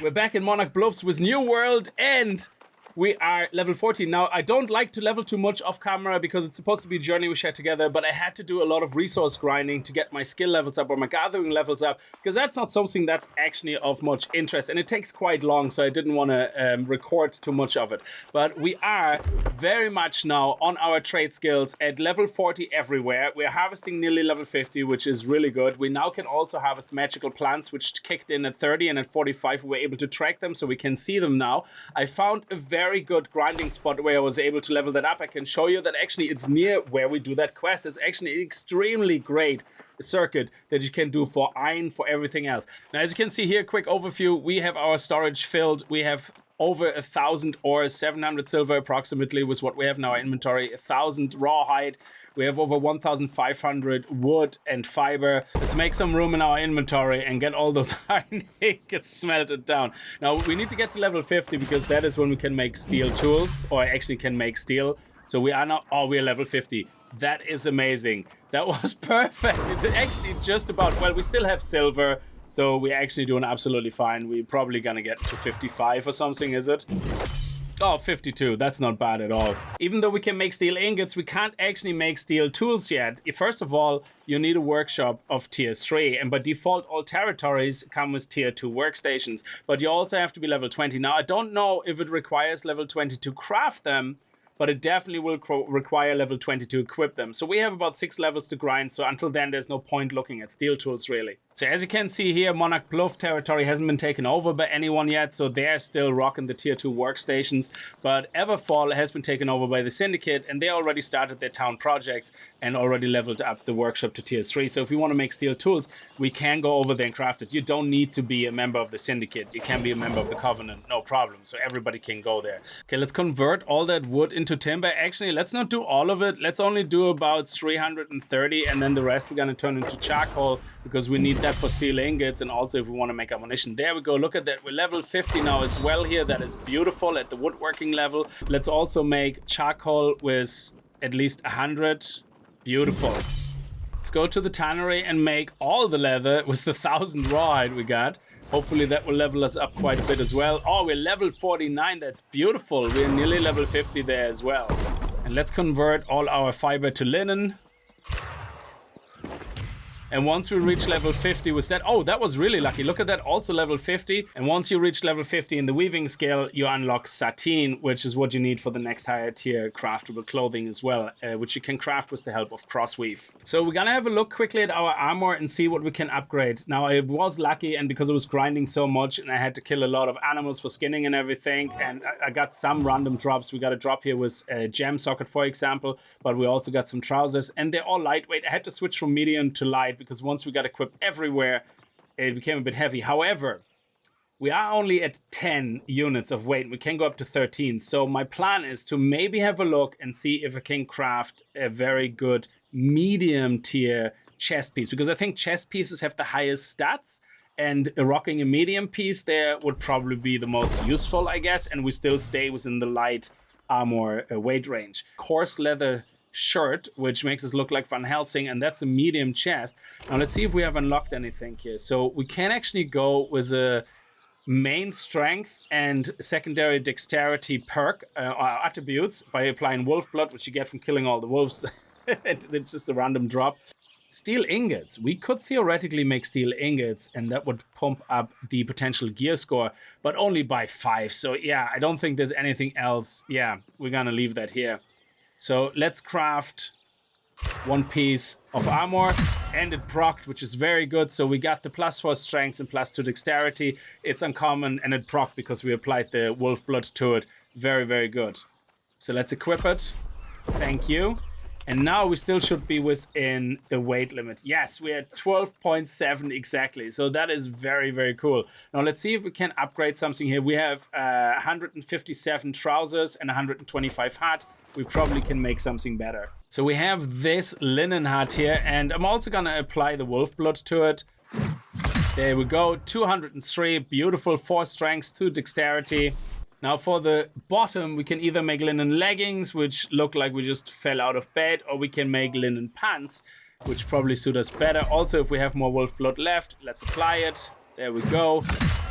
We're back in Monarch Bluffs with New World, and we are level 14. Now, I don't like to level too much off camera because it's supposed to be a journey we share together, but I had to do a lot of resource grinding to get my skill levels up or my gathering levels up, because that's not something that's actually of much interest, and it takes quite long, so I didn't want to record too much of it. But we are very much now on our trade skills at level 40 everywhere. We're harvesting nearly level 50, which is really good. We now can also harvest magical plants, which kicked in at 30, and at 45 we were able to track them, so we can see them now. I found a very good grinding spot where I was able to level that up. I can show you that actually it's near where we do that quest. It's actually an extremely great circuit that you can do for iron, for everything else. Now, as you can see here, quick overview, we have our storage filled. We have over 1,000 ores, 700 silver approximately was what we have in our inventory, 1,000 rawhide. We have over 1,500 wood and fiber. Let's make some room in our inventory and get all those iron ingots smelted down. Now, we need to get to level 50 because that is when we can make steel tools, or actually can make steel. So we are now, oh, we're level 50. That is amazing. That was perfect. It's actually just about, well, we still have silver, so we're actually doing absolutely fine. We're probably gonna get to 55 or something, is it? Oh, 52, that's not bad at all. Even though we can make steel ingots, we can't actually make steel tools yet. First of all, you need a workshop of tier 3, and by default, all territories come with tier 2 workstations. But you also have to be level 20. Now, I don't know if it requires level 20 to craft them, but it definitely will require level 20 to equip them. So we have about 6 levels to grind, so until then there's no point looking at steel tools really. So as you can see here, Monarch Bluff territory hasn't been taken over by anyone yet, so they're still rocking the tier 2 workstations, but Everfall has been taken over by the Syndicate, and they already started their town projects and already leveled up the workshop to tier 3. So if we want to make steel tools, we can go over there and craft it. You don't need to be a member of the Syndicate. You can be a member of the Covenant, no problem. So everybody can go there. Okay, let's convert all that wood into timber. Actually, let's not do all of it. Let's only do about 330, and then the rest we're going to turn into charcoal, because we need that for steel ingots, and also if we want to make ammunition. There we go. Look at that. We're level 50 now as well here. That is beautiful at the woodworking level. Let's also make charcoal with at least 100. Beautiful. Let's go to the tannery and make all the leather with the 1,000 rawhide we got. Hopefully that will level us up quite a bit as well. Oh, we're level 49. That's beautiful. We're nearly level 50 there as well. And let's convert all our fiber to linen. And once we reach level 50 with that, oh, that was really lucky. Look at that, also level 50. And once you reach level 50 in the weaving skill, you unlock sateen, which is what you need for the next higher tier craftable clothing as well, which you can craft with the help of crossweave. So we're gonna have a look quickly at our armor and see what we can upgrade. Now, I was lucky, and because I was grinding so much and I had to kill a lot of animals for skinning and everything, and I got some random drops. We got a drop here with a gem socket, for example, but we also got some trousers, and they're all lightweight. I had to switch from medium to light, because once we got equipped everywhere, it became a bit heavy. However, we are only at 10 units of weight. We can go up to 13. So my plan is to maybe have a look and see if I can craft a very good medium tier chest piece, because I think chest pieces have the highest stats, and rocking a medium piece there would probably be the most useful, I guess, and we still stay within the light armor weight range. Coarse leather shirt, which makes us look like Van Helsing, and that's a medium chest. Now let's see if we have unlocked anything here. So we can actually go with a main strength and secondary dexterity perk or attributes by applying wolf blood, which you get from killing all the wolves. It's just a random drop. Steel ingots. We could theoretically make steel ingots, and that would pump up the potential gear score, but only by 5. So yeah, I don't think there's anything else. Yeah, we're gonna leave that here. So let's craft 1 piece of armor, and it procced, which is very good. So we got the +4 strength and +2 dexterity. It's uncommon, and it procced because we applied the wolf blood to it. Very, very good. So let's equip it. Thank you. And now we still should be within the weight limit. Yes, we're at 12.7 exactly. So that is very, very cool. Now let's see if we can upgrade something here. We have 157 trousers and 125 hat. We probably can make something better. So we have this linen hat here, and I'm also gonna apply the wolf blood to it. There we go, 203, beautiful, 4 strength, 2 dexterity. Now for the bottom, we can either make linen leggings, which look like we just fell out of bed, or we can make linen pants, which probably suit us better. Also, if we have more wolf blood left, let's apply it. There we go.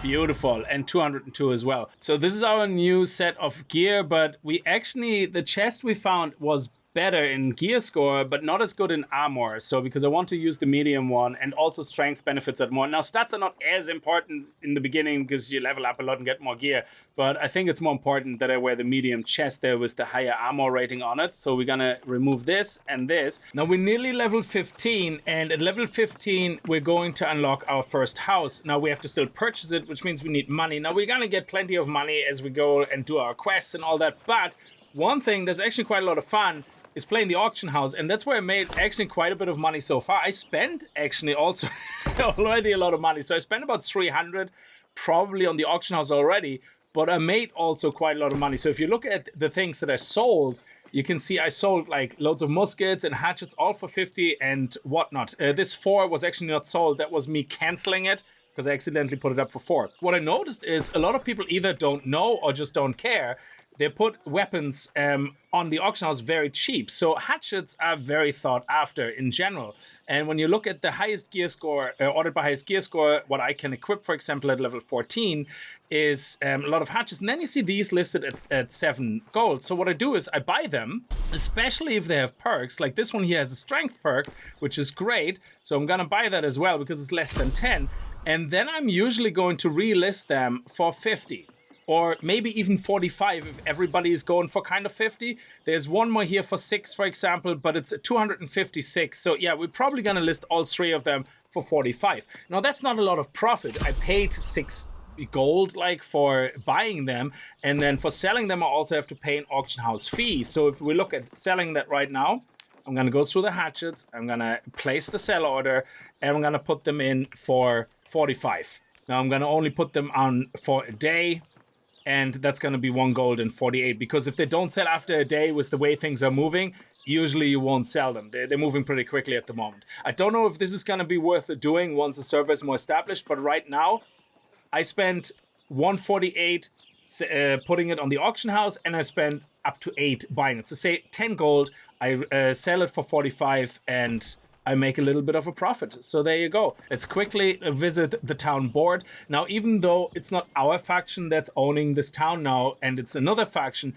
Beautiful, and 202 as well. So this is our new set of gear, but we actually, the chest we found was better in gear score, but not as good in armor. So because I want to use the medium one, and also strength benefits that more. Now stats are not as important in the beginning because you level up a lot and get more gear, but I think it's more important that I wear the medium chest there with the higher armor rating on it. So we're gonna remove this and this. Now we're nearly level 15, and at level 15 we're going to unlock our first house. Now we have to still purchase it, which means we need money. Now we're gonna get plenty of money as we go and do our quests and all that, but one thing that's actually quite a lot of fun is playing the auction house, and that's where I made actually quite a bit of money so far. I spent actually also already a lot of money, so I spent about 300 probably on the auction house already, but I made also quite a lot of money. So if you look at the things that I sold, you can see I sold like loads of muskets and hatchets all for 50 and whatnot. This 4 was actually not sold. That was me canceling it because I accidentally put it up for 4. What I noticed is a lot of people either don't know or just don't care. They put weapons on the auction house very cheap. So hatchets are very thought after in general. And when you look at the highest gear score, ordered by highest gear score, what I can equip, for example, at level 14 is a lot of hatchets. And then you see these listed at 7 gold. So what I do is I buy them, especially if they have perks. Like this one here has a strength perk, which is great. So I'm gonna buy that as well because it's less than 10. And then I'm usually going to relist them for 50. Or maybe even 45 if everybody is going for kind of 50. There's one more here for 6, for example, but it's 256. So yeah, we're probably gonna list all 3 of them for 45. Now that's not a lot of profit. I paid 6 gold like for buying them, and then for selling them I also have to pay an auction house fee. So if we look at selling that right now, I'm gonna go through the hatchets, I'm gonna place the sell order, and I'm gonna put them in for 45. Now I'm gonna only put them on for a day, and that's going to be 1 gold and 48, because if they don't sell after a day with the way things are moving, usually you won't sell them. They're moving pretty quickly at the moment. I don't know if this is going to be worth doing once the server is more established, but right now I spent 148 putting it on the auction house, and I spent up to 8 buying it. So say 10 gold, I sell it for 45, and I make a little bit of a profit. So there you go. Let's quickly visit the town board. Now, even though it's not our faction that's owning this town now, and it's another faction,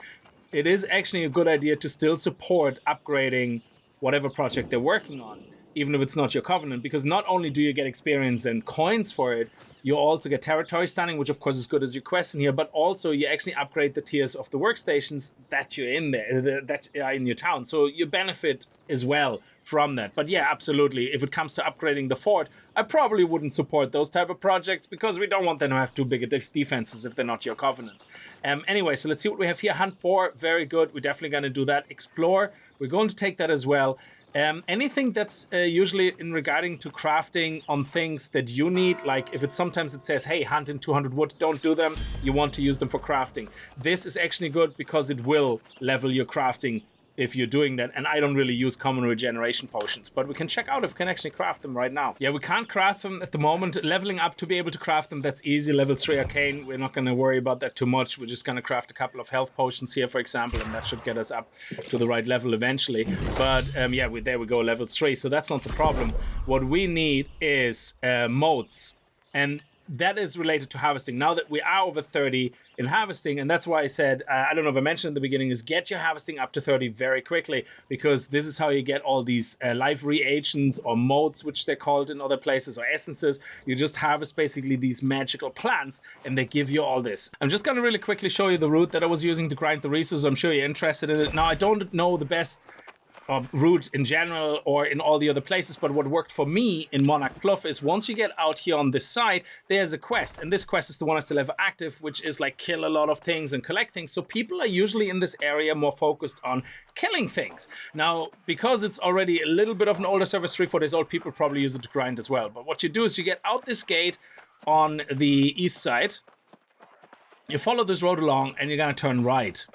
it is actually a good idea to still support upgrading whatever project they're working on, even if it's not your covenant, because not only do you get experience and coins for it, you also get territory standing, which of course is good as your quest in here, but also you actually upgrade the tiers of the workstations that you're in there, that are in your town. So you benefit as well from that. But yeah, absolutely. If it comes to upgrading the fort, I probably wouldn't support those type of projects because we don't want them to have too big a defenses if they're not your covenant. Anyway, so let's see what we have here. Hunt boar, very good. We're definitely going to do that. Explore, we're going to take that as well. Anything that's usually in regarding to crafting on things that you need, like if it's sometimes it says, hey, hunt in 200 wood, don't do them. You want to use them for crafting. This is actually good because it will level your crafting if you're doing that, and I don't really use common regeneration potions, but we can check out if we can actually craft them right now. Yeah, we can't craft them at the moment. Leveling up to be able to craft them, that's easy. Level 3 arcane, we're not going to worry about that too much. We're just going to craft a couple of health potions here, for example, and that should get us up to the right level eventually. But yeah, there we go, level 3, so that's not the problem. What we need is motes, and that is related to harvesting. Now that we are over 30 in harvesting, and that's why I said, I don't know if I mentioned in the beginning, is get your harvesting up to 30 very quickly, because this is how you get all these life reagents or motes, which they're called in other places, or essences. You just harvest basically these magical plants, and they give you all this. I'm just going to really quickly show you the route that I was using to grind the resources. I'm sure you're interested in it. Now, I don't know the best route in general or in all the other places, but what worked for me in Monarch Bluff is once you get out here on this side, there's a quest, and this quest is the one I still have active, which is like kill a lot of things and collect things. So people are usually in this area more focused on killing things. Now, because it's already a little bit of an older server, 3-4 days old, people probably use it to grind as well. But what you do is you get out this gate on the east side, you follow this road along, and you're gonna turn right.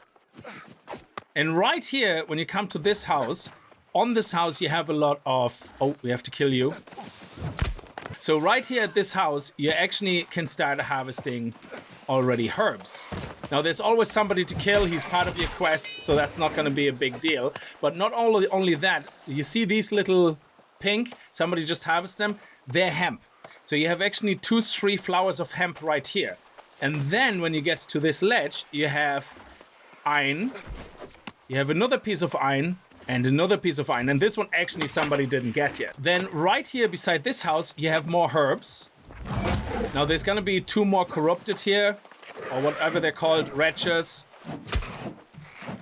And right here, when you come to this house, on this house you have a lot of... Oh, we have to kill you. So right here at this house, you actually can start harvesting already herbs. Now there's always somebody to kill, he's part of your quest, so that's not going to be a big deal. But not only that, you see these little pink, somebody just harvest them, they're hemp. So you have actually 3 flowers of hemp right here. And then when you get to this ledge, you have iron. You have another piece of iron and another piece of iron. And this one actually somebody didn't get yet. Then right here beside this house, you have more herbs. Now there's gonna be 2 more corrupted here, or whatever they're called, wretches.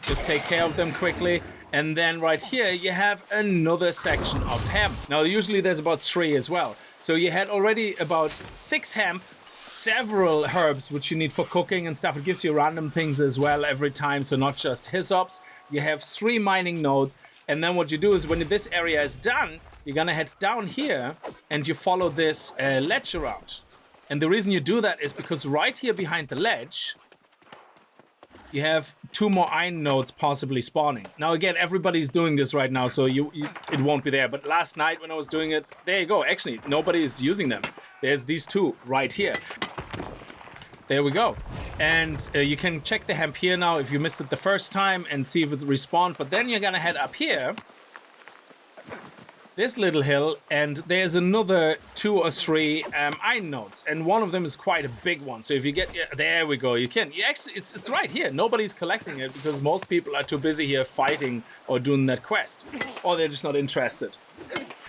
Just take care of them quickly. And then right here, you have another section of hemp. Now, usually there's about 3 as well. So you had already about 6 hemp, several herbs, which you need for cooking and stuff. It gives you random things as well every time, so not just hyssops. You have 3 mining nodes. And then what you do is when this area is done, you're gonna head down here and you follow this ledge around. And the reason you do that is because right here behind the ledge, you have 2 more iron nodes possibly spawning. Now again, everybody's doing this right now, so it won't be there. But last night when I was doing it, there you go. Actually, nobody is using them. There's these 2 right here. There we go. And you can check the hemp here now if you missed it the first time and see if it respawned. But then you're gonna head up here, this little hill, and there's another 2 or 3 iron nodes, and one of them is quite a big one. So if you get, there we go, you can. Actually, it's right here. Nobody's collecting it because most people are too busy here fighting or doing that quest, or they're just not interested.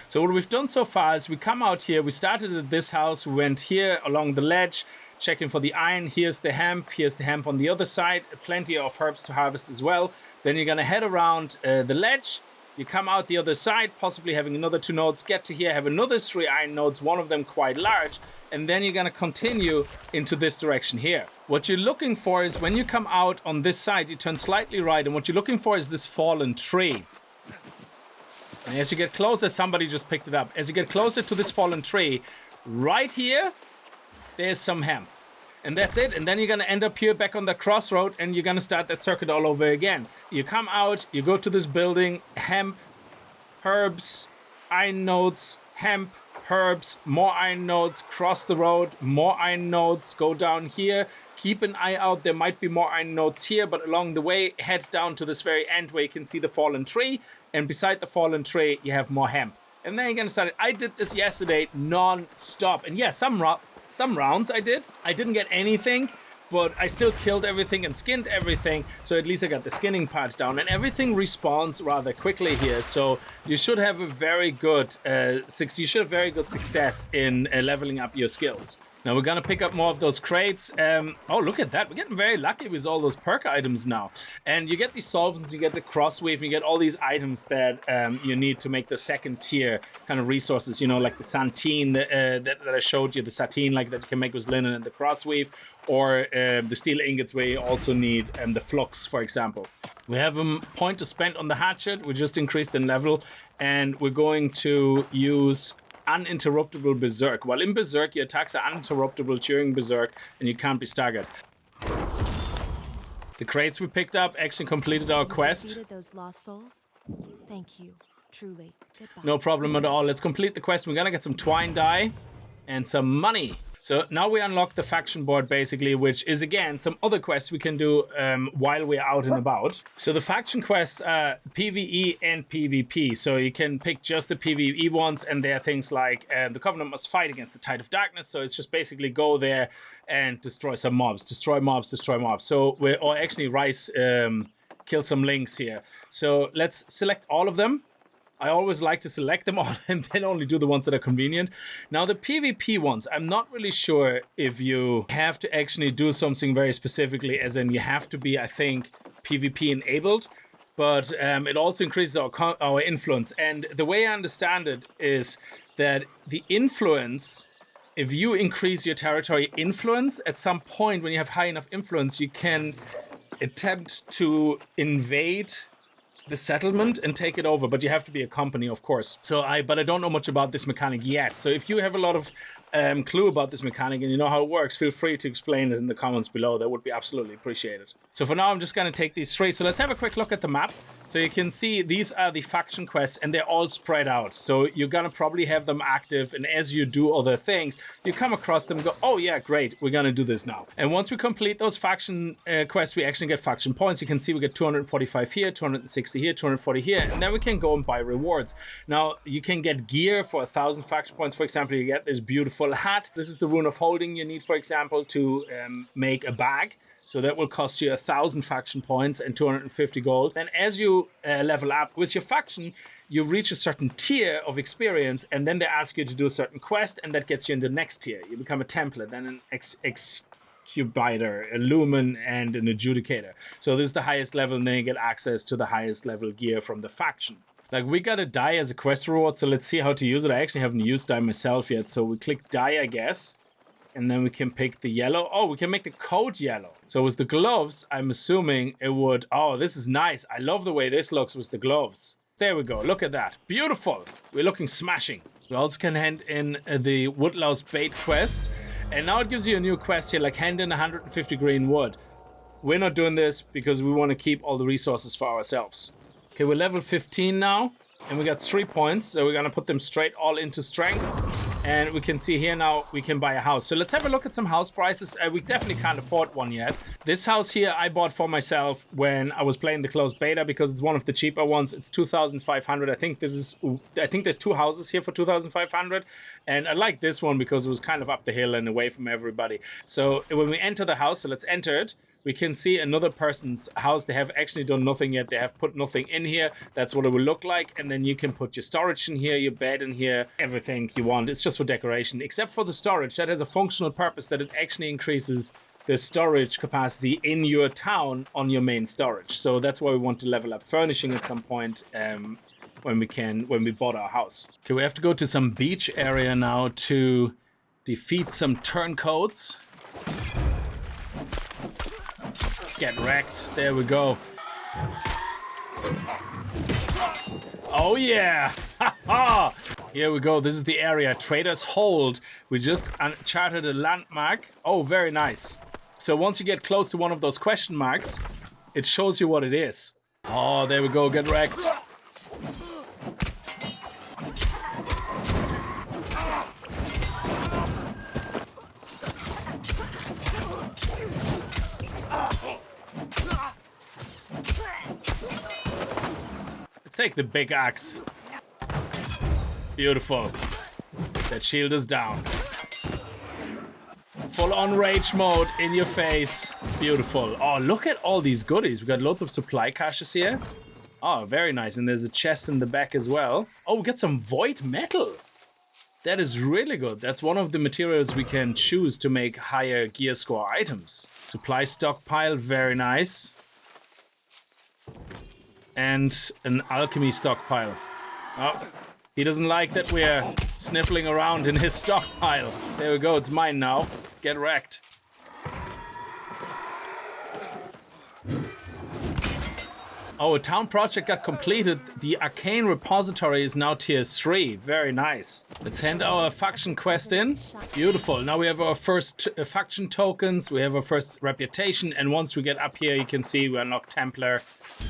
So what we've done so far is we come out here. We started at this house. We went here along the ledge, checking for the iron. Here's the hemp. Here's the hemp on the other side. Plenty of herbs to harvest as well. Then you're gonna head around the ledge. You come out the other side, possibly having another 2 nodes, get to here, have another 3 iron nodes, one of them quite large, and then you're gonna continue into this direction here. What you're looking for is when you come out on this side, you turn slightly right, and what you're looking for is this fallen tree. And as you get closer, somebody just picked it up. As you get closer to this fallen tree, right here, there's some hemp. And that's it. And then you're going to end up here back on the crossroad and you're going to start that circuit all over again. You come out, you go to this building, hemp, herbs, iron nodes, hemp, herbs, more iron nodes, cross the road, more iron nodes, go down here. Keep an eye out. There might be more iron nodes here, but along the way, head down to this very end where you can see the fallen tree. And beside the fallen tree, you have more hemp. And then you're going to start it. I did this yesterday non-stop. And yeah, some rounds I did. I didn't get anything, but I still killed everything and skinned everything. So at least I got the skinning part down, and everything respawns rather quickly here. So you should have a very good success in leveling up your skills. Now we're gonna pick up more of those crates. Oh, look at that. We're getting very lucky with all those perk items now. And you get these solvents, you get the crossweave, you get all these items that you need to make the 2nd tier kind of resources, you know, like the santine that I showed you, the satine like that you can make with linen and the crossweave, or the steel ingots where you also need the flux, for example. We have a point to spend on the hatchet. We just increased in level, and we're going to use uninterruptible berserk. While in berserk, your attacks are uninterruptible during berserk and you can't be staggered. The crates we picked up actually completed our quest. Those lost souls? Thank you, truly. Goodbye. No problem at all. Let's complete the quest. We're gonna get some twine dye and some money. So now we unlock the faction board basically, which is again some other quests we can do while we're out and about. So the faction quests are PvE and PvP. So you can pick just the PvE ones, and there are things like the Covenant must fight against the Tide of Darkness. So it's just basically go there and destroy some mobs, destroy mobs. So or actually Rice kill some links here. So let's select all of them. I always like to select them all and then only do the ones that are convenient. Now the PvP ones, I'm not really sure if you have to actually do something very specifically, as in you have to be, I think, PvP enabled, but it also increases our influence. And the way I understand it is that the influence, if you increase your territory influence, at some point when you have high enough influence, you can attempt to invade the settlement and take it over, but you have to be a company, of course. But I don't know much about this mechanic yet. So if you have a lot of clue about this mechanic and you know how it works, feel free to explain it in the comments below. That would be absolutely appreciated. So for now, I'm just going to take these 3. So let's have a quick look at the map. So you can see these are the faction quests and they're all spread out. So you're going to probably have them active, and as you do other things, you come across them and go, oh yeah, great, we're going to do this now. And once we complete those faction quests, we actually get faction points. You can see we get 245 here, 260 here, 240 here, and then we can go and buy rewards. Now, you can get gear for 1,000 faction points. For example, you get this beautiful hat. This is the rune of holding you need, for example, to make a bag. So that will cost you 1,000 faction points and 250 gold. And as you level up with your faction, you reach a certain tier of experience, and then they ask you to do a certain quest, and that gets you in the next tier. You become a Templar, then an Excubiter, a Lumen, and an Adjudicator. So this is the highest level, and then you get access to the highest level gear from the faction. Like, we got a die as a quest reward, so let's see how to use it. I actually haven't used die myself yet, so we click die, I guess. And then we can pick the yellow. Oh, we can make the coat yellow. So with the gloves, I'm assuming it would... Oh, this is nice. I love the way this looks with the gloves. There we go. Look at that. Beautiful. We're looking smashing. We also can hand in the Woodlouse Bait quest. And now it gives you a new quest here, like hand in 150 green wood. We're not doing this because we want to keep all the resources for ourselves. Okay, we're level 15 now. And we got 3 points. So we're going to put them straight all into strength. And we can see here now we can buy a house. So let's have a look at some house prices. We definitely can't afford one yet. This house here I bought for myself when I was playing the closed beta because it's one of the cheaper ones. It's 2,500. I think there's 2 houses here for 2,500. And I like this one because it was kind of up the hill and away from everybody. So when we enter the house, so let's enter it. We can see another person's house. They have actually done nothing yet. They have put nothing in here. That's what it will look like. And then you can put your storage in here, your bed in here, everything you want. It's just for decoration, except for the storage. That has a functional purpose that it actually increases the storage capacity in your town on your main storage. So that's why we want to level up furnishing at some point when we bought our house. Okay, we have to go to some beach area now to defeat some turncoats. Get wrecked. There we go. Oh yeah. Here we go. This is the area. Trader's Hold. We just charted a landmark. Oh, very nice. So once you get close to one of those question marks, it shows you what it is. Oh, there we go. Get wrecked. Take the big axe. Beautiful. That shield is down. Full on rage mode in your face. Beautiful. Oh, look at all these goodies. We got loads of supply caches here. Oh, very nice. And there's a chest in the back as well. Oh, we got some void metal. That is really good. That's one of the materials we can choose to make higher gear score items. Supply stockpile, very nice. And an alchemy stockpile. Oh, he doesn't like that we're sniffling around in his stockpile. There we go, it's mine now. Get wrecked. Oh, a town project got completed. The arcane repository is now tier 3. Very nice. Let's hand our faction quest in. Beautiful. Now we have our first faction tokens. We have our first reputation. And once we get up here, you can see we unlock Templar,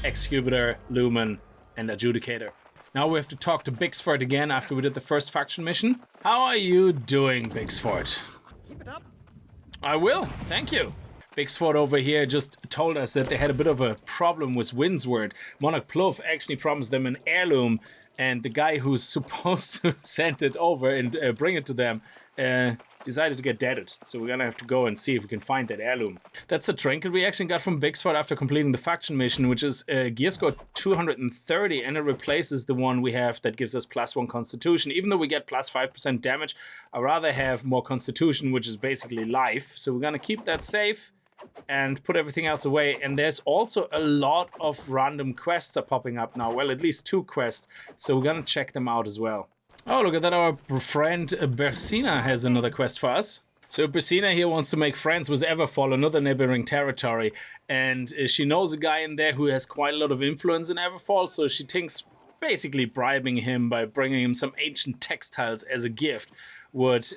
Excubiter, Lumen, and Adjudicator. Now we have to talk to Bixford again after we did the first faction mission. How are you doing, Bixford? Keep it up. I will. Thank you. Bixford over here just told us that they had a bit of a problem with Windsward. Monarch Pluff actually promised them an heirloom, and the guy who's supposed to send it over and bring it to them decided to get deaded. So we're gonna have to go and see if we can find that heirloom. That's the trinket we actually got from Bixford after completing the faction mission, which is gear score 230, and it replaces the one we have that gives us +1 constitution. Even though we get +5% damage, I'd rather have more constitution, which is basically life. So we're gonna keep that safe and put everything else away. And there's also a lot of random quests are popping up now. Well, at least 2 quests. So we're gonna check them out as well. Oh, look at that. Our friend Bersina has another quest for us. So Bersina here wants to make friends with Everfall, another neighboring territory. And she knows a guy in there who has quite a lot of influence in Everfall. So she thinks basically bribing him by bringing him some ancient textiles as a gift would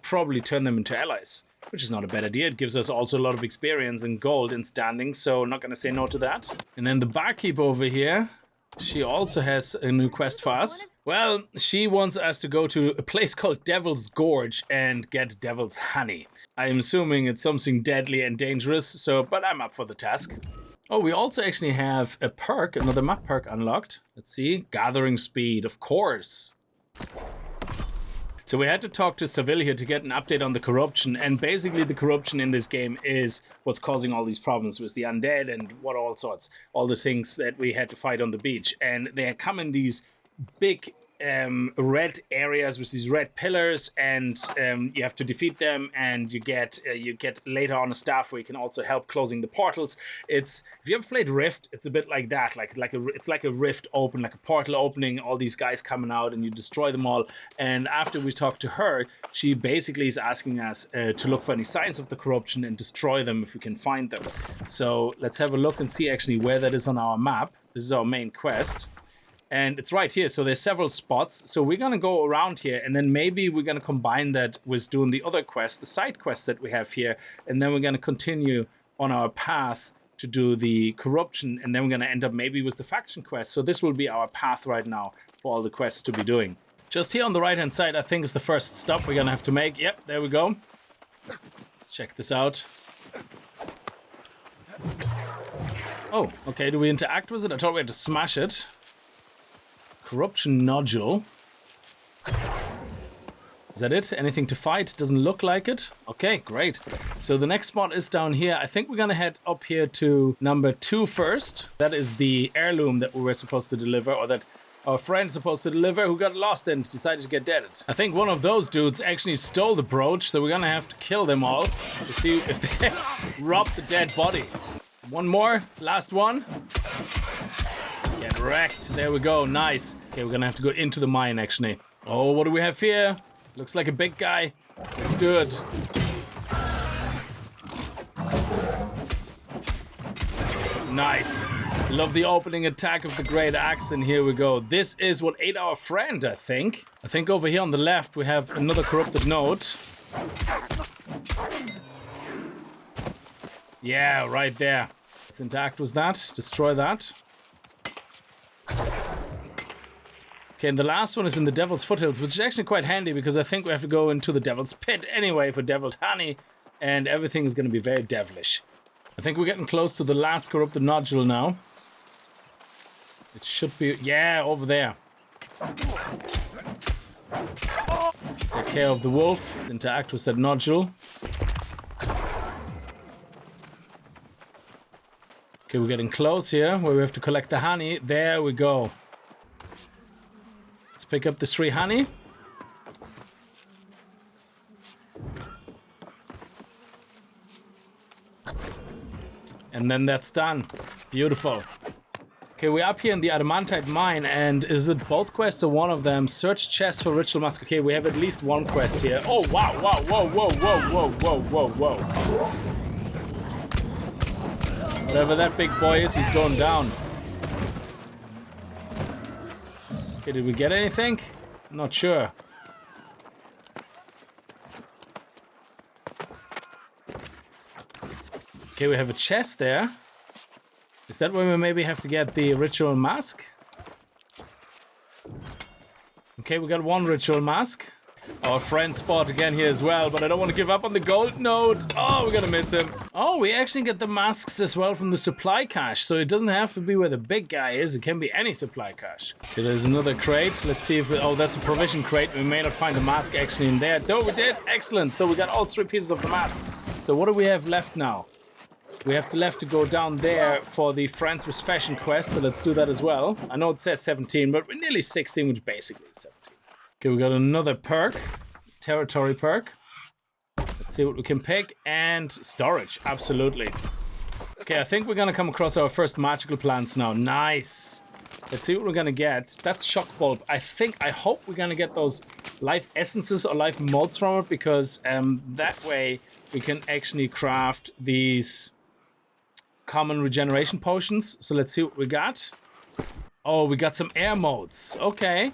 probably turn them into allies, which is not a bad idea. It gives us also a lot of experience and gold in standing, so not gonna say no to that. And then the barkeep over here, she also has a new quest for us. Well, she wants us to go to a place called Devil's Gorge and get Devil's Honey. I'm assuming it's something deadly and dangerous, so, but I'm up for the task. Oh, we also actually have a perk, another map perk unlocked. Let's see, Gathering Speed, of course. So we had to talk to Seville here to get an update on the corruption, and basically the corruption in this game is what's causing all these problems with the undead and what all sorts, all the things that we had to fight on the beach. And they come in these big red areas with these red pillars, and you have to defeat them, and you get later on a staff where you can also help closing the portals. It's, if you ever played Rift, it's a bit like that, it's like a rift open, like a portal opening, all these guys coming out and you destroy them all. And after we talk to her, she basically is asking us to look for any signs of the corruption and destroy them if we can find them. So let's have a look and see actually where that is on our map. This is our main quest. And it's right here, so there's several spots. So we're gonna go around here, and then maybe we're gonna combine that with doing the other quests, the side quests that we have here, and then we're gonna continue on our path to do the corruption, and then we're gonna end up maybe with the faction quest. So this will be our path right now for all the quests to be doing. Just here on the right-hand side, I think is the first stop we're gonna have to make. Yep, there we go. Let's check this out. Oh, okay, do we interact with it? I thought we had to smash it. Corruption nodule. Is that it? Anything to fight? Doesn't look like it. Okay, great. So the next spot is down here. I think we're gonna head up here to number 2 first. That is the heirloom that we were supposed to deliver, or that our friend's supposed to deliver, who got lost and decided to get deaded. I think one of those dudes actually stole the brooch, so we're gonna have to kill them all to see if they rob the dead body. One more, last one. Get wrecked. There we go. Nice. Okay, we're gonna have to go into the mine, actually. Oh, what do we have here? Looks like a big guy. Let's do it. Nice. Love the opening attack of the Great Axe, and here we go. This is what ate our friend, I think. I think over here on the left we have another corrupted node. Yeah, right there. Let's interact with that. Destroy that. Okay, and the last one is in the Devil's Foothills, which is actually quite handy because I think we have to go into the Devil's Pit anyway for Deviled Honey, and everything is going to be very devilish. I think we're getting close to the last corrupted nodule now. It should be, yeah, over there. Let's take care of the wolf, interact with that nodule. Okay, we're getting close here, where we have to collect the honey. There we go. Let's pick up the 3 honey. And then that's done. Beautiful. Okay, we're up here in the Adamantite mine, and is it both quests or one of them? Search chest for ritual mask. Okay, we have at least one quest here. Oh, wow, wow, whoa, whoa, whoa, whoa, whoa, whoa, whoa. Whatever that big boy is, he's going down. Okay, did we get anything? I'm not sure. Okay, we have a chest there. Is that where we maybe have to get the ritual mask? Okay, we got 1 ritual mask. Our friend spot again here as well, but I don't want to give up on the gold node. Oh, we're gonna miss him. Oh, we actually get the masks as well from the supply cache, so it doesn't have to be where the big guy is. It can be any supply cache. Okay, there's another crate. Let's see if we, oh, that's a provision crate. We may not find the mask actually in there. No, we did. Excellent. So we got all 3 pieces of the mask. So what do we have left now? We have left to go down there for the Friends with Fashion quest, so let's do that as well. I know it says 17, but we're nearly 16, which basically is 17. Okay, we got another perk, territory perk. Let's see what we can pick, and storage, absolutely. Okay, I think we're gonna come across our first magical plants now. Nice. Let's see what we're gonna get. That's shock bulb. I hope we're gonna get those life essences or life molds from it, because that way we can actually craft these common regeneration potions. So let's see what we got. Oh, we got some air modes. Okay.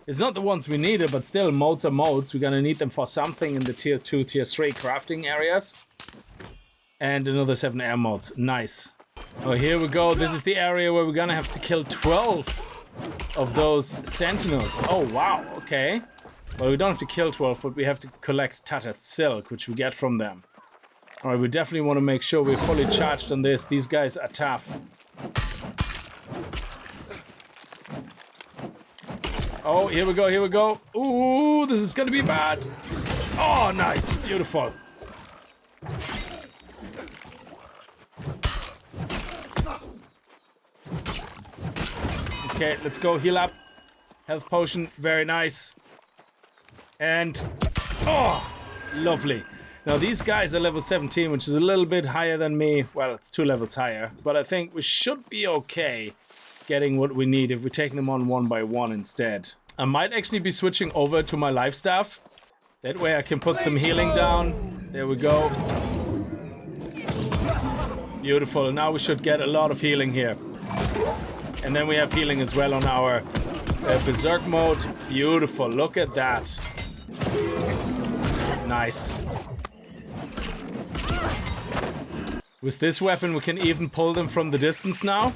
It's not the ones we needed, but still, modes are modes. We're gonna need them for something in the tier 2, tier 3 crafting areas. And another 7 air modes. Nice. Oh, here we go. This is the area where we're gonna have to kill 12 of those sentinels. Oh, wow. Okay. Well, we don't have to kill 12, but we have to collect tattered silk, which we get from them. All right, we definitely want to make sure we're fully charged on this. These guys are tough. Oh, here we go, here we go. Ooh, this is gonna be bad. Oh, nice. Beautiful. Okay, let's go heal up. Health potion, very nice. And, oh, lovely. Now, these guys are level 17, which is a little bit higher than me. Well, it's 2 levels higher. But I think we should be okay getting what we need if we're taking them on one by one instead. I might actually be switching over to my life staff. That way I can put some healing down. There we go. Beautiful. Now we should get a lot of healing here. And then we have healing as well on our berserk mode. Beautiful. Look at that. Nice. With this weapon, we can even pull them from the distance now.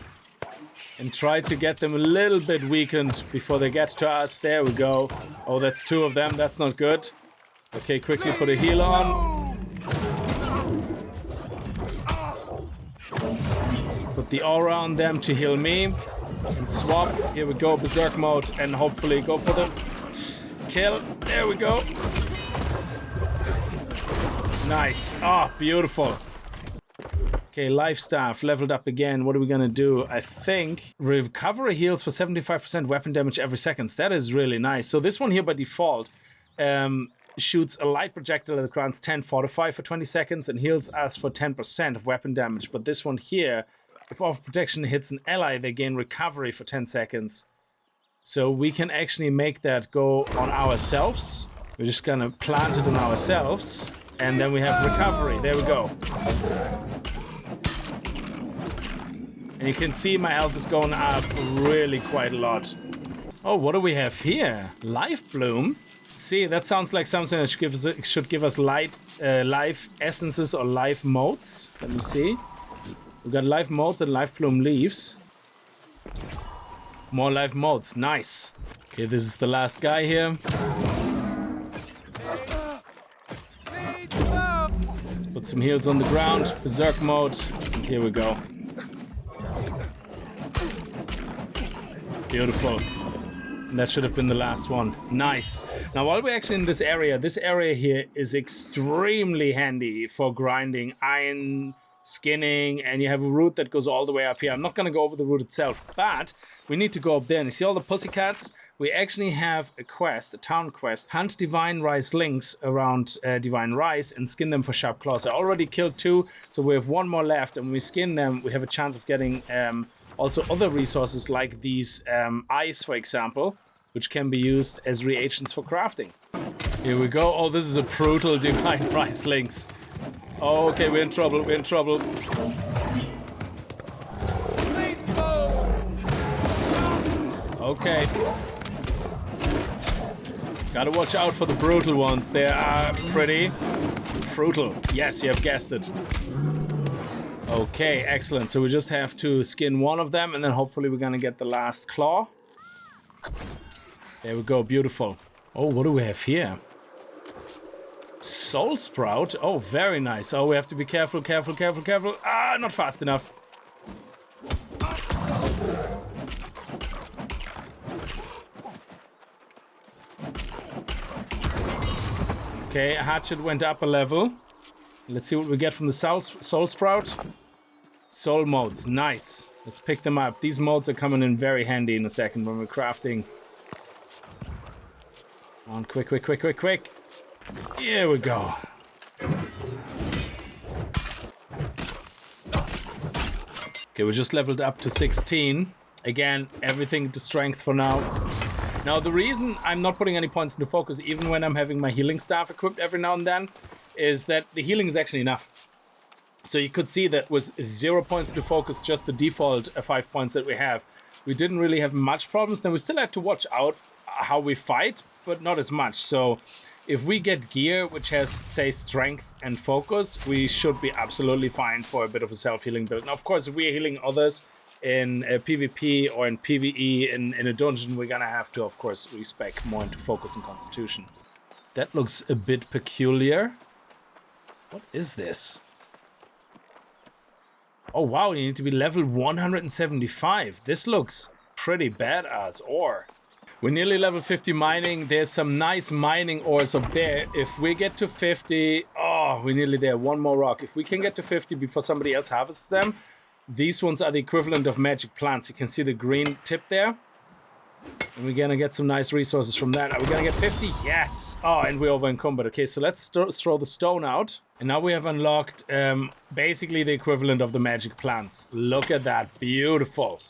And try to get them a little bit weakened before they get to us. There we go. Oh, that's 2 of them. That's not good. Okay, quickly put a heal on. Put the aura on them to heal me. And swap. Here we go, berserk mode. And hopefully go for the kill. There we go. Nice. Oh, beautiful. Okay, life staff leveled up again. What are we gonna do? I think recovery heals for 75% weapon damage every second. That is really nice. So this one here by default shoots a light projectile that grants 10 fortify for 20 seconds and heals us for 10% of weapon damage. But this one here, if off protection hits an ally, they gain recovery for 10 seconds. So we can actually make that go on ourselves. We're just gonna plant it on ourselves. And then we have recovery. There we go. And you can see my health is going up really quite a lot. Oh, what do we have here? Life bloom. See, that sounds like something that should give us life essences or life motes. Let me see. We've got life motes and life bloom leaves. More life motes. Nice. Okay, this is the last guy here. Let's put some heals on the ground. Berserk mode. Here we go. Beautiful. And that should have been the last one. Nice. Now, while we're actually in this area here is extremely handy for grinding iron, skinning, and you have a route that goes all the way up here. I'm not going to go over the route itself, but we need to go up there. And you see all the pussycats? We actually have a quest, a town quest. Hunt divine rice links around divine rice and skin them for sharp claws. I already killed 2, so we have 1 more left. And when we skin them, we have a chance of getting also other resources like these eyes, for example, which can be used as reagents for crafting. Here we go. Oh, this is a brutal divine rice links. Oh, okay, we're in trouble. We're in trouble. Okay. Gotta watch out for the brutal ones. They are pretty brutal. Yes, you have guessed it. Okay, excellent. So we just have to skin 1 of them and then hopefully we're gonna get the last claw. There we go, beautiful. Oh, what do we have here? Soul Sprout. Oh, very nice. Oh, we have to be careful, careful, careful, careful. Ah, not fast enough. Okay, a hatchet went up a level. Let's see what we get from the Soul Sprout. Soul modes, nice. Let's pick them up. These modes are coming in very handy in a second when we're crafting. On, quick, quick, quick, quick, quick. Here we go. Okay, we just leveled up to 16. Again, everything to strength for now. Now, the reason I'm not putting any points into focus, even when I'm having my healing staff equipped every now and then, is that the healing is actually enough. So you could see that with 0 points into focus, just the default 5 points that we have, we didn't really have much problems. Then we still had to watch out how we fight, but not as much. So if we get gear which has, say, strength and focus, we should be absolutely fine for a bit of a self-healing build. Now, of course, if we're healing others in PvP or in PvE in a dungeon, we're gonna have to, of course, respec more into focus and constitution. That looks a bit peculiar. What is this? Oh wow, you need to be level 175. This looks pretty badass ore. We're nearly level 50 mining. There's some nice mining ores up there. If we get to 50, oh, we're nearly there. One more rock. If we can get to 50 before somebody else harvests them, these ones are the equivalent of magic plants. You can see the green tip there. And we're gonna get some nice resources from that. Are we gonna get 50? Yes! Oh, and we're over encumbered. Okay, so let's throw the stone out. And now we have unlocked basically the equivalent of the magic plants. Look at that. Beautiful.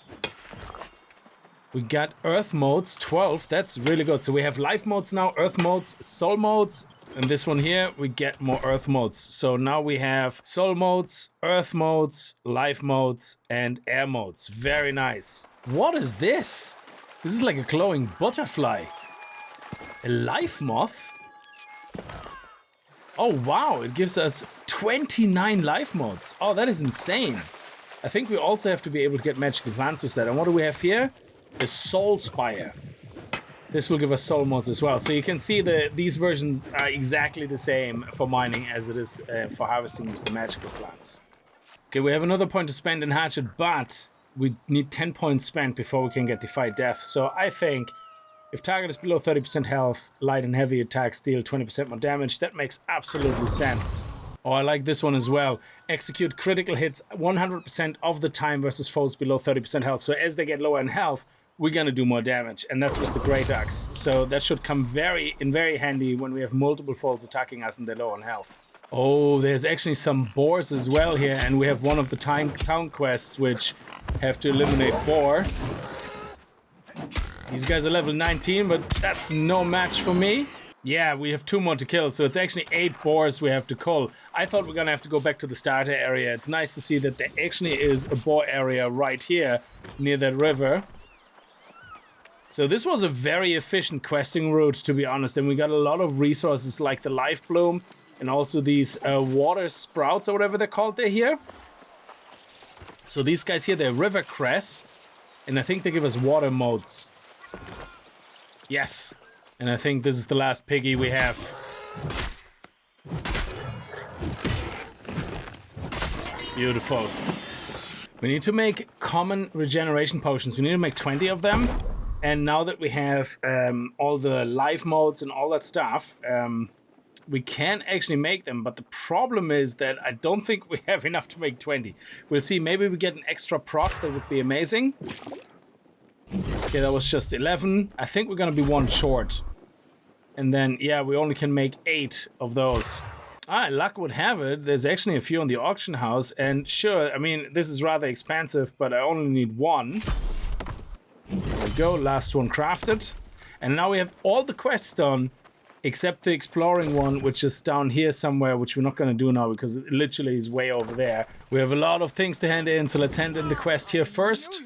We got earth modes, 12. That's really good. So we have life modes now, earth modes, soul modes. And this one here, we get more earth modes. So now we have soul modes, earth modes, life modes, and air modes. Very nice. What is this? This is like a glowing butterfly. A life moth? Oh wow, it gives us 29 life modes. Oh, that is insane. I think we also have to be able to get magical plants with that. And what do we have here? The soul spire. This will give us soul modes as well. So you can see that these versions are exactly the same for mining as it is for harvesting with the magical plants. Okay, we have another point to spend in Hatchet, but we need 10 points spent before we can get Defy Death. So I think if target is below 30% health, light and heavy attacks deal 20% more damage. That makes absolutely sense. Oh, I like this one as well. Execute critical hits 100% of the time versus foes below 30% health. So as they get lower in health, we're gonna do more damage, and that's with the Great Axe. So that should come very handy when we have multiple foes attacking us and they're low on health. Oh, there's actually some boars as well here, and we have one of the town quests which have to eliminate boar. These guys are level 19, but that's no match for me. Yeah, we have 2 more to kill, so it's actually 8 boars we have to cull. I thought we're gonna have to go back to the starter area. It's nice to see that there actually is a boar area right here near that river. So this was a very efficient questing route, to be honest, and we got a lot of resources like the life bloom and also these water sprouts or whatever they're called here. So these guys here, they're river cress, and I think they give us water modes. Yes, and I think this is the last piggy we have. Beautiful. We need to make common regeneration potions. We need to make 20 of them. And now that we have all the life modes and all that stuff, we can actually make them. But the problem is that I don't think we have enough to make 20. We'll see. Maybe we get an extra proc. That would be amazing. Okay, that was just 11. I think we're going to be 1 short. And then, yeah, we only can make 8 of those. Luck would have it. There's actually a few on the auction house. And sure, I mean, this is rather expensive, but I only need 1. There we go, last one crafted. And now we have all the quests done, except the exploring one, which is down here somewhere, which we're not going to do now because it literally is way over there. We have a lot of things to hand in, so let's hand in the quest here first.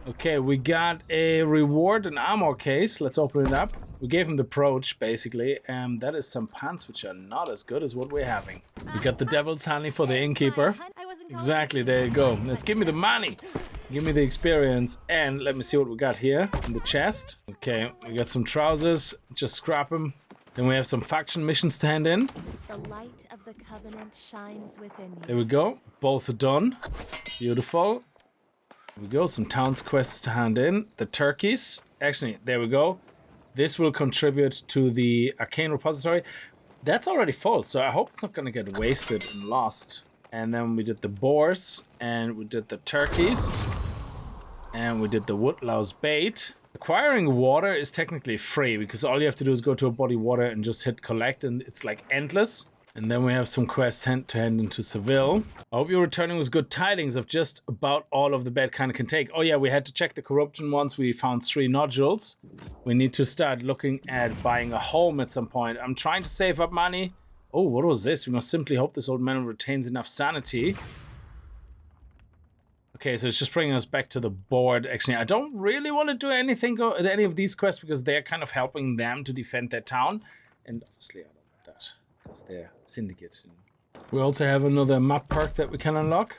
Okay, we got a reward, an armor case. Let's open it up. We gave him the brooch, basically, and that is some pants which are not as good as what we're having. We got the devil's honey for the innkeeper. Exactly, there you go. Let's give me the money. Give me the experience, and let me see what we got here in the chest. Okay, we got some trousers. Just scrap them. Then we have some faction missions to hand in. The light of the covenant shines within you. There we go. Both are done. Beautiful. There we go. Some towns quests to hand in. The turkeys. Actually, there we go. This will contribute to the arcane repository. That's already full, so I hope it's not going to get wasted and lost. And then we did the boars, and we did the turkeys, and we did the woodlouse bait. Acquiring water is technically free because all you have to do is go to a body water and just hit collect, and it's like endless. And then we have some quests to hand into Seville. I hope you're returning with good tidings of just about all of the bad kind can take. Oh yeah, we had to check the corruption once we found 3 nodules. We need to start looking at buying a home at some point. I'm trying to save up money. Oh, what was this? We must simply hope this old man retains enough sanity. Okay, so it's just bringing us back to the board. Actually, I don't really want to do anything at any of these quests because they're kind of helping them to defend their town. And obviously I don't want that because they're syndicate. We also have another map perk that we can unlock.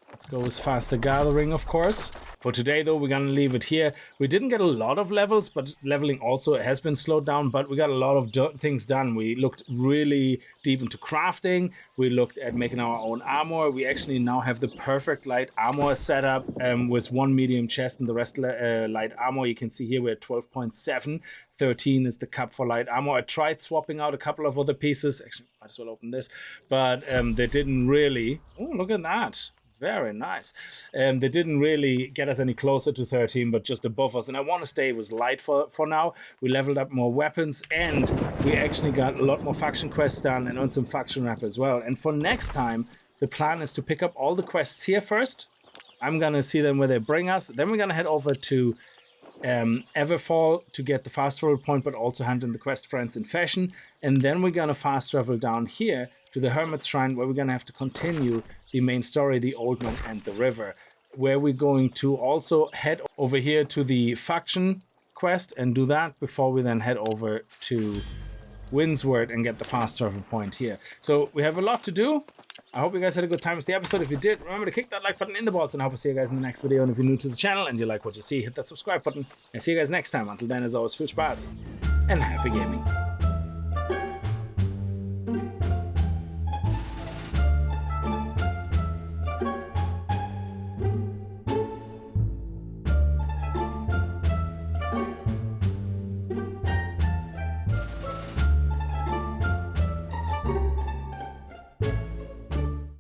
Let's go with faster gathering, of course. For today, though, we're going to leave it here. We didn't get a lot of levels, but leveling also has been slowed down, but we got a lot of things done. We looked really deep into crafting. We looked at making our own armor. We actually now have the perfect light armor setup with 1 medium chest and the rest light armor. You can see here we're at 12.7. 13 is the cap for light armor. I tried swapping out a couple of other pieces. Actually, might as well open this. But they didn't really... Oh, look at that. Very nice. They didn't really get us any closer to 13, but just above us. And I want to stay with light for now. We leveled up more weapons, and we actually got a lot more faction quests done and earned some faction rep as well. And for next time, the plan is to pick up all the quests here first. I'm going to see them where they bring us. Then we're going to head over to Everfall to get the fast travel point, but also hand in the quest Friends in Fashion. And then we're going to fast travel down here to the Hermit's Shrine, where we're going to have to continue the main story, the Old Man and the River, where we're going to also head over here to the faction quest and do that before we then head over to Windsward and get the fast travel point here. So we have a lot to do. I hope you guys had a good time with the episode. If you did, remember to kick that like button in the balls, and I hope to see you guys in the next video. And if you're new to the channel and you like what you see, hit that subscribe button. And see you guys next time. Until then, as always, full spaß and happy gaming.